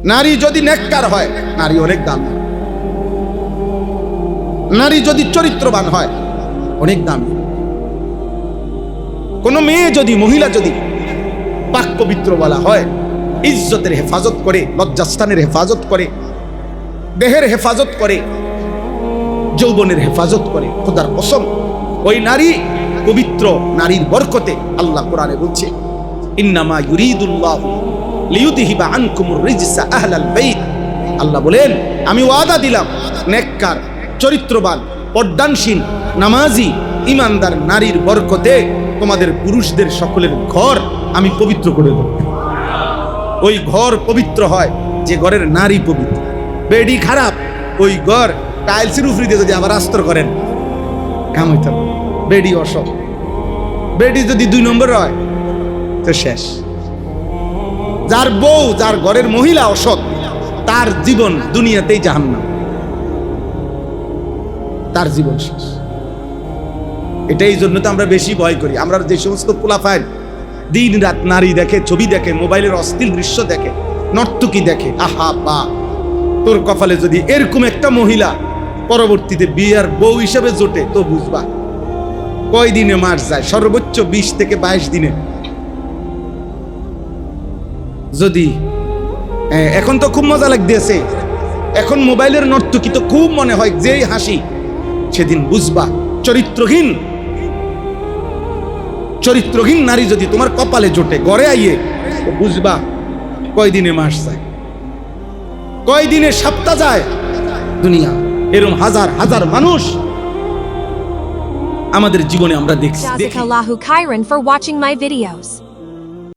নারী যদি নেককার হয়, নারী অনেক দামি। নারী যদি চরিত্রবান হয়, অনেক দামি। কোন মেয়ে যদি, মহিলা যদি পাক পবিত্র বলা হয়, ইজ্জতের হেফাজত করে, লজ্জাস্থানের হেফাজত করে, দেহের হেফাজত করে, যৌবনের হেফাজত করে, খোদার কসম ওই নারী পবিত্র। নারীর বরকতে আল্লাহ কোরআনে বলছে, ইন্নামা ইউরিদুল্লাহু লিইউযহিবা আনকুমুর রিজসা আহলাল বাইত। আল্লাহ বলেন, আমি ওয়াদা দিলাম নেককার, চরিত্রবান, পর্দানশীল, নামাজি, ইমানদার নারীর বরকতে তোমাদের পুরুষদের সকলের ঘর আমি পবিত্র করে দেব। ওই ঘর পবিত্র হয় যে ঘরের নারী পবিত্র। বেডি খারাপ, ওই ঘর টাইলসের উপরে যদি আবার আস্তর করেন, কাম হইতে হবে। বেডি অসৎ, বেডি যদি 2 নম্বর হয় তো শেষ। যার বউ, যার ঘরের মহিলা অসৎ, তার জীবন দুনিয়াতেই জাহান্নাম, তার জীবন শেষ। এটাই জন্য তো আমরা বেশি ভয় করি। আমরা যে সমস্ত পোলাপাইন দিন রাত নারী দেখে, ছবি দেখে, মোবাইলের অশ্লীল দৃশ্য দেখে, নর্তকী দেখে, আহা বা তোর কপালে যদি এরকম একটা মহিলা পরবর্তীতে বিয়ের বউ হিসেবে জোটে তো বুঝবা কয় দিনে মাস যায়, সর্বোচ্চ 20 থেকে 22 দিনে। যদি এখন তো খুব মজা লাগতেছে, এখন মোবাইলের নর্তকী তো খুব মনে হয় যেই হাসি, সেদিন বুঝবা চরিত্রহীন নারী যদি তোমার কপালে জোটে, ঘরে আইয়ে, তো বুঝবা কয়দিনে মাস যায়, কয়দিনে সপ্তাহ যায়। দুনিয়া এরকম হাজার হাজার মানুষ আমাদের জীবনে আমরা দেখছি। Jazakallahu khairan for watching my videos.